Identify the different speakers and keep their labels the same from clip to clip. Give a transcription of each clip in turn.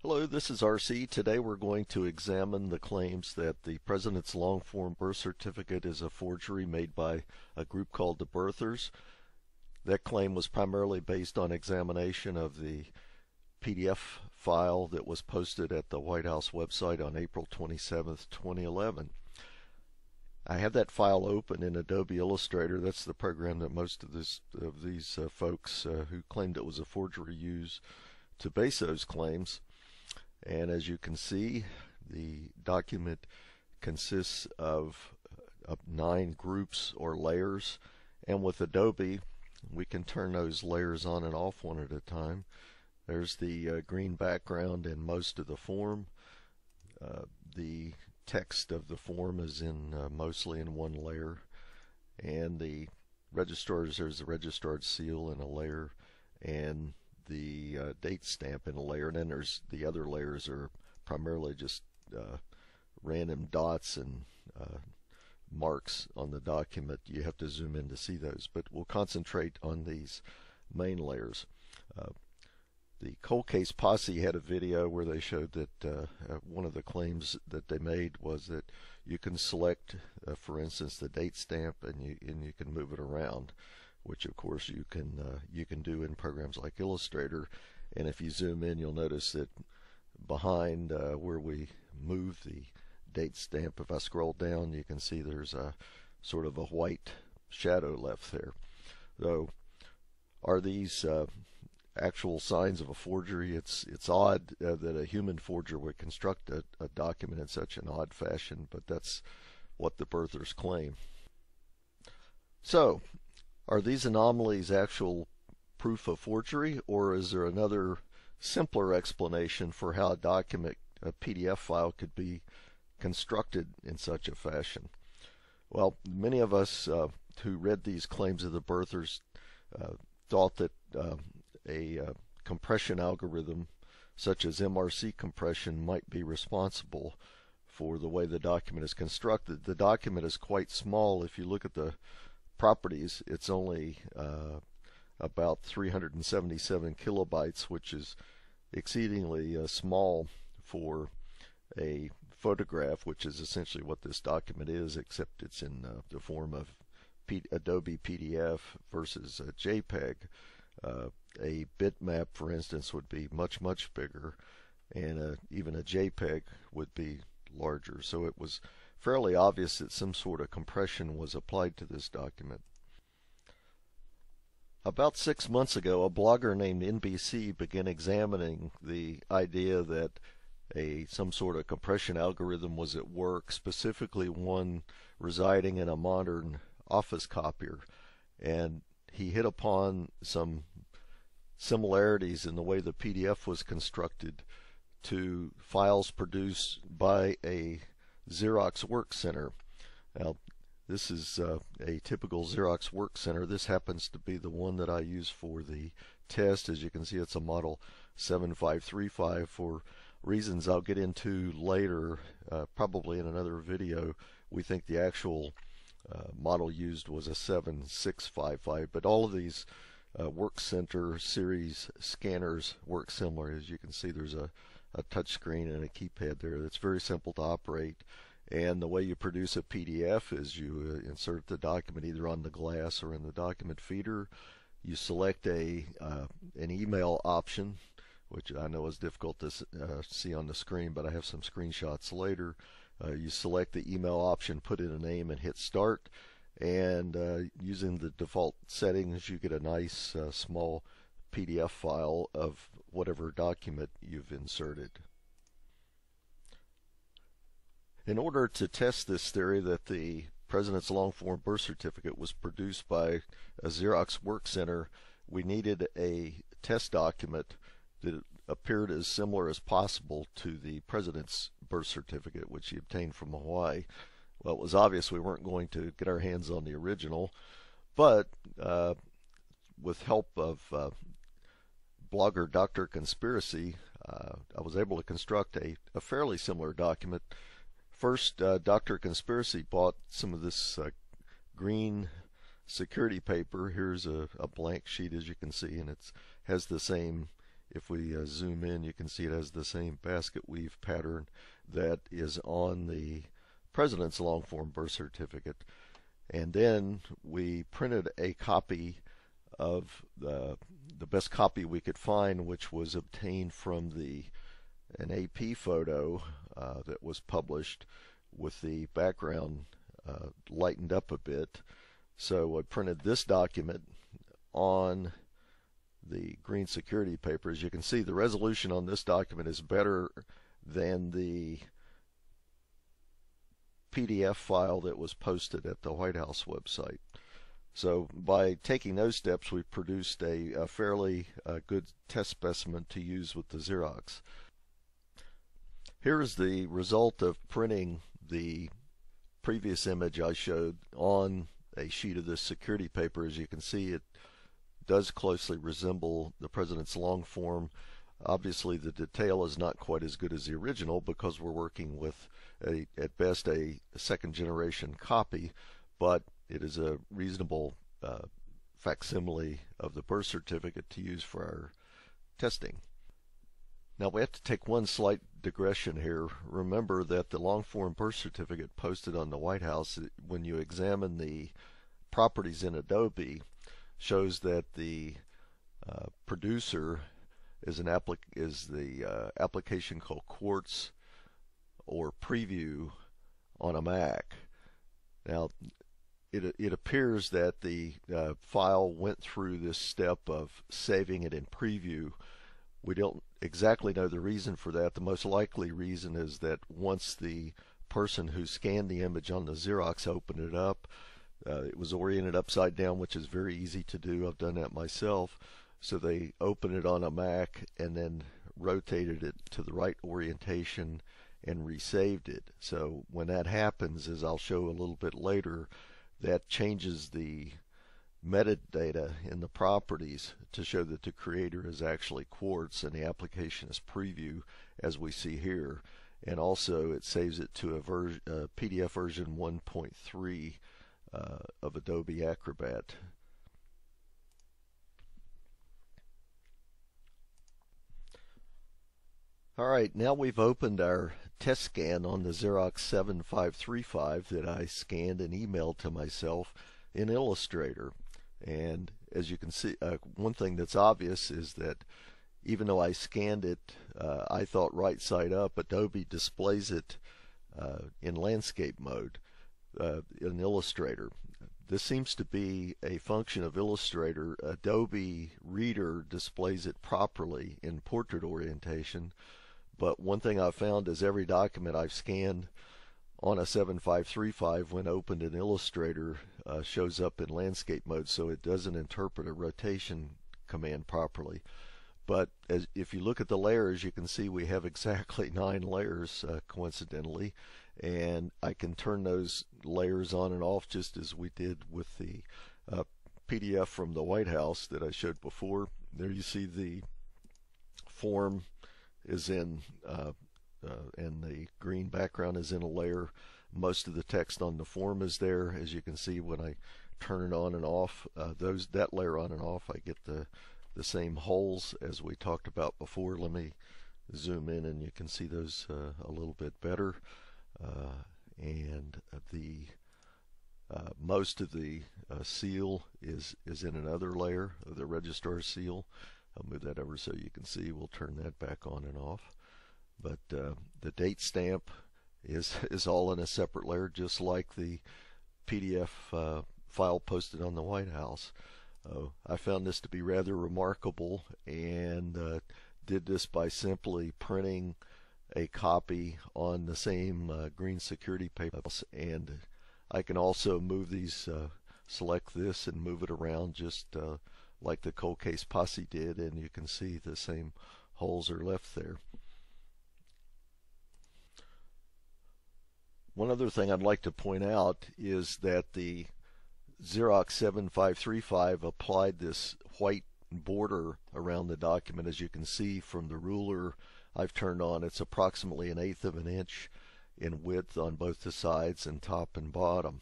Speaker 1: Hello, this is RC. Today we're going to examine the claims that the President's long form birth certificate is a forgery made by a group called the Birthers. That claim was primarily based on examination of the PDF file that was posted at the White House website on April 27th, 2011. I have that file open in Adobe Illustrator. That's the program that most of these folks who claimed it was a forgery use to base those claims. And as you can see, the document consists of 9 groups or layers, and with Adobe we can turn those layers on and off one at a time. There's the green background in most of the form. The text of the form is in mostly in one layer, and the registrars, there's the registrar's seal in a layer, and the date stamp in a layer, and then there's the other layers are primarily just random dots and marks on the document. You have to zoom in to see those, but we'll concentrate on these main layers. The Cold Case Posse had a video where they showed that one of the claims that they made was that you can select, for instance, the date stamp, and you can move it around, which of course you can do in programs like Illustrator. And if you zoom in, you'll notice that behind where we move the date stamp, if I scroll down, you can see there's a sort of a white shadow left there. So are these actual signs of a forgery? It's odd that a human forger would construct a document in such an odd fashion, but that's what the Birthers claim. So, are these anomalies actual proof of forgery, or is there another simpler explanation for how a PDF file could be constructed in such a fashion? Well, many of us who read these claims of the Birthers thought that a compression algorithm such as MRC compression might be responsible for the way the document is constructed. The document is quite small. If you look at the properties, it's only about 377 kilobytes, which is exceedingly small for a photograph, which is essentially what this document is, except it's in the form of Adobe PDF versus a JPEG. A bitmap, for instance, would be much bigger, and even a JPEG would be larger. So it was fairly obvious that some sort of compression was applied to this document. About 6 months ago, a blogger named NBC began examining the idea that some sort of compression algorithm was at work, specifically one residing in a modern office copier, and he hit upon some similarities in the way the PDF was constructed to files produced by a Xerox Work Center. Now, this is a typical Xerox Work Center. This happens to be the one that I use for the test. As you can see, it's a model 7535 for reasons I'll get into later, probably in another video. We think the actual model used was a 7655, but all of these Work Center series scanners work similar. As you can see, there's a touch screen and a keypad there that's very simple to operate. And the way you produce a PDF is you insert the document either on the glass or in the document feeder. You select an email option, which I know is difficult to see on the screen, but I have some screenshots later. You select the email option, put in a name, and hit start. And using the default settings, you get a nice small PDF file of whatever document you've inserted. In order to test this theory that the President's long form birth certificate was produced by a Xerox Work Center, we needed a test document that appeared as similar as possible to the President's birth certificate, which he obtained from Hawaii. Well, it was obvious we weren't going to get our hands on the original, but with help of blogger Dr. Conspiracy, I was able to construct a fairly similar document. First, Dr. Conspiracy bought some of this green security paper. Here's a blank sheet, as you can see, and it has the same if we zoom in, you can see it has the same basket weave pattern that is on the President's long form birth certificate. And then we printed a copy of the best copy we could find, which was obtained from an AP photo that was published with the background lightened up a bit. So I printed this document on the green security paper. As you can see, the resolution on this document is better than the PDF file that was posted at the White House website. So by taking those steps, we produced a fairly good test specimen to use with the Xerox. Here is the result of printing the previous image I showed on a sheet of this security paper. As you can see, it does closely resemble the President's long form. Obviously, the detail is not quite as good as the original because we're working with at best a second generation copy, but it is a reasonable facsimile of the birth certificate to use for our testing. Now we have to take one slight digression here. Remember that the long form birth certificate posted on the White House, when you examine the properties in Adobe, shows that the producer is the application called Quartz or Preview on a Mac. Now it appears that the file went through this step of saving it in Preview. We don't exactly know the reason for that. The most likely reason is that once the person who scanned the image on the Xerox opened it up, it was oriented upside down, which is very easy to do. I've done that myself. So they opened it on a Mac and then rotated it to the right orientation and resaved it. So when that happens, as I'll show a little bit later, that changes the metadata in the properties to show that the creator is actually Quartz and the application is Preview, as we see here. And also it saves it to a PDF version 1.3 of Adobe Acrobat. Alright, now we've opened our test scan on the Xerox 7535 that I scanned and emailed to myself in Illustrator. And as you can see, one thing that's obvious is that even though I scanned it, I thought right side up, Adobe displays it in landscape mode in Illustrator. This seems to be a function of Illustrator. Adobe Reader displays it properly in portrait orientation, but one thing I've found is every document I've scanned on a 7535 when opened in Illustrator shows up in landscape mode, so it doesn't interpret a rotation command properly. But if you look at the layers, you can see we have exactly 9 layers coincidentally, and I can turn those layers on and off just as we did with the PDF from the White House that I showed before. There you see the form is in and the green background is in a layer. Most of the text on the form is there. As you can see, when I turn it on and off, that layer on and off, I get the same holes as we talked about before. Let me zoom in and you can see those a little bit better. And the most of the seal is in another layer of the registrar seal. I'll move that over so you can see. We'll turn that back on and off. But the date stamp is all in a separate layer, just like the PDF file posted on the White House. I found this to be rather remarkable, and did this by simply printing a copy on the same green security paper. And I can also move these, select this and move it around just like the Cold Case Posse did, and you can see the same holes are left there. One other thing I'd like to point out is that the Xerox 7535 applied this white border around the document. As you can see from the ruler I've turned on, it's approximately 1/8 of an inch in width on both the sides and top and bottom.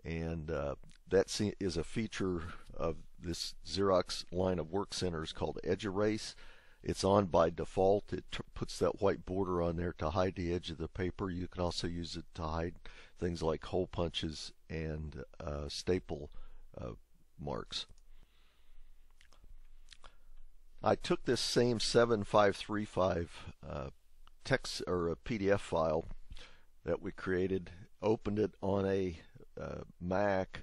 Speaker 1: And that is a feature of this Xerox line of work centers called Edge Erase. It's on by default. It puts that white border on there to hide the edge of the paper. You can also use it to hide things like hole punches and staple marks. I took this same 7535 text or a PDF file that we created, opened it on a Mac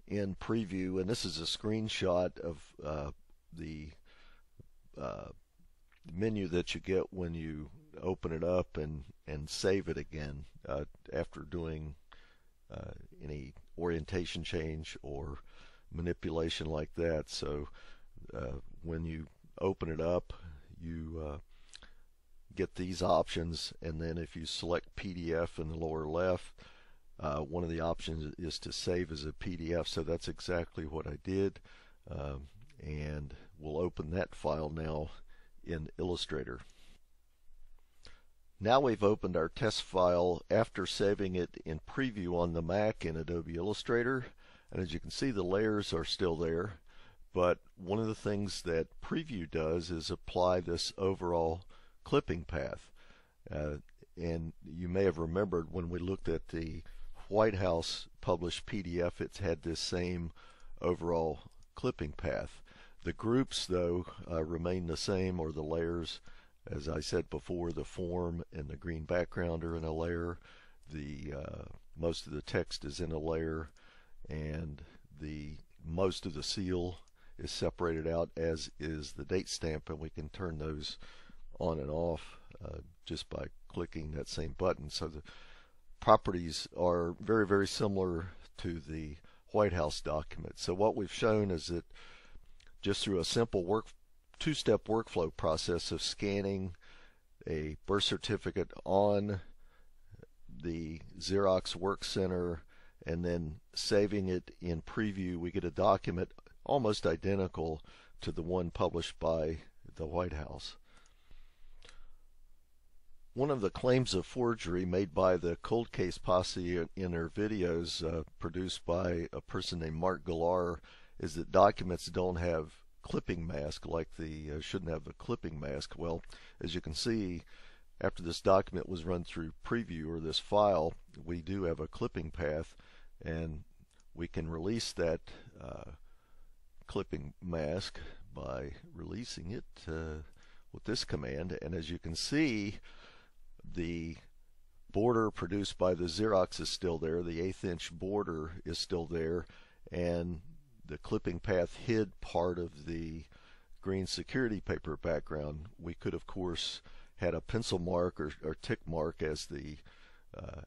Speaker 1: in preview, and this is a screenshot of the menu that you get when you open it up and save it again after doing any orientation change or manipulation like that. So when you open it up, you get these options, and then if you select PDF in the lower left, one of the options is to save as a PDF. So that's exactly what I did, and we'll open that file now in Illustrator. Now we've opened our test file after saving it in preview on the Mac in Adobe Illustrator, and as you can see, the layers are still there. But one of the things that preview does is apply this overall clipping path. And you may have remembered when we looked at the White House published PDF, it's had this same overall clipping path. The groups, though, remain the same, or the layers. As I said before, the form and the green background are in a layer. The most of the text is in a layer, and most of the seal is separated out, as is the date stamp, and we can turn those on and off just by clicking that same button. So the properties are very, very similar to the White House document. So what we've shown is that just through a simple two-step workflow process of scanning a birth certificate on the Xerox Work Center and then saving it in preview, we get a document almost identical to the one published by the White House. One of the claims of forgery made by the Cold Case Posse in their videos produced by a person named Mark Galar is that documents don't have clipping mask, like shouldn't have the clipping mask. Well, as you can see, after this document was run through preview, or this file, we do have a clipping path, and we can release that clipping mask by releasing it with this command. And as you can see, the border produced by the Xerox is still there. The 1/8 inch border is still there, and the clipping path hid part of the green security paper background. We could, of course, had a pencil mark or tick mark as the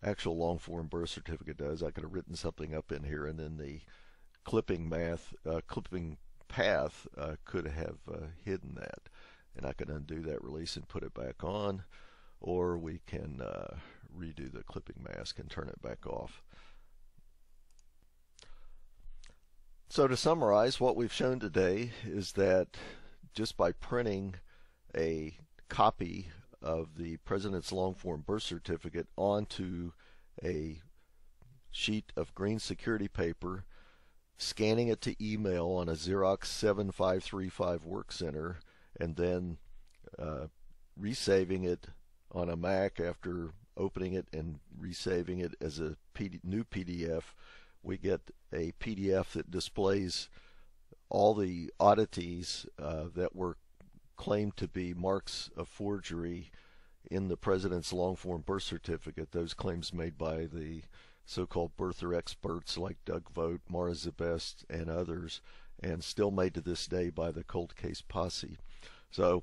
Speaker 1: actual long form birth certificate does. I could have written something up in here, and then the clipping path could have hidden that, and I could undo that release and put it back on, or we can redo the clipping mask and turn it back off. So to summarize, what we've shown today is that just by printing a copy of the President's long form birth certificate onto a sheet of green security paper, scanning it to email on a Xerox 7535 Work Center, and then resaving it on a Mac after opening it and resaving it as a new PDF, we get a PDF that displays all the oddities that were claimed to be marks of forgery in the President's long form birth certificate, those claims made by the so-called birther experts like Doug Vogt, Mara Zabest, and others, and still made to this day by the Cold Case Posse. So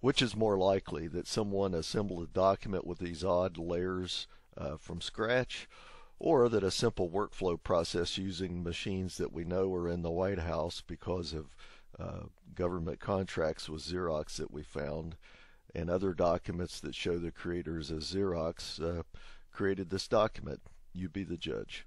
Speaker 1: which is more likely, that someone assembled a document with these odd layers from scratch, or that a simple workflow process using machines that we know are in the White House because of government contracts with Xerox that we found, and other documents that show the creators of Xerox created this document? You be the judge.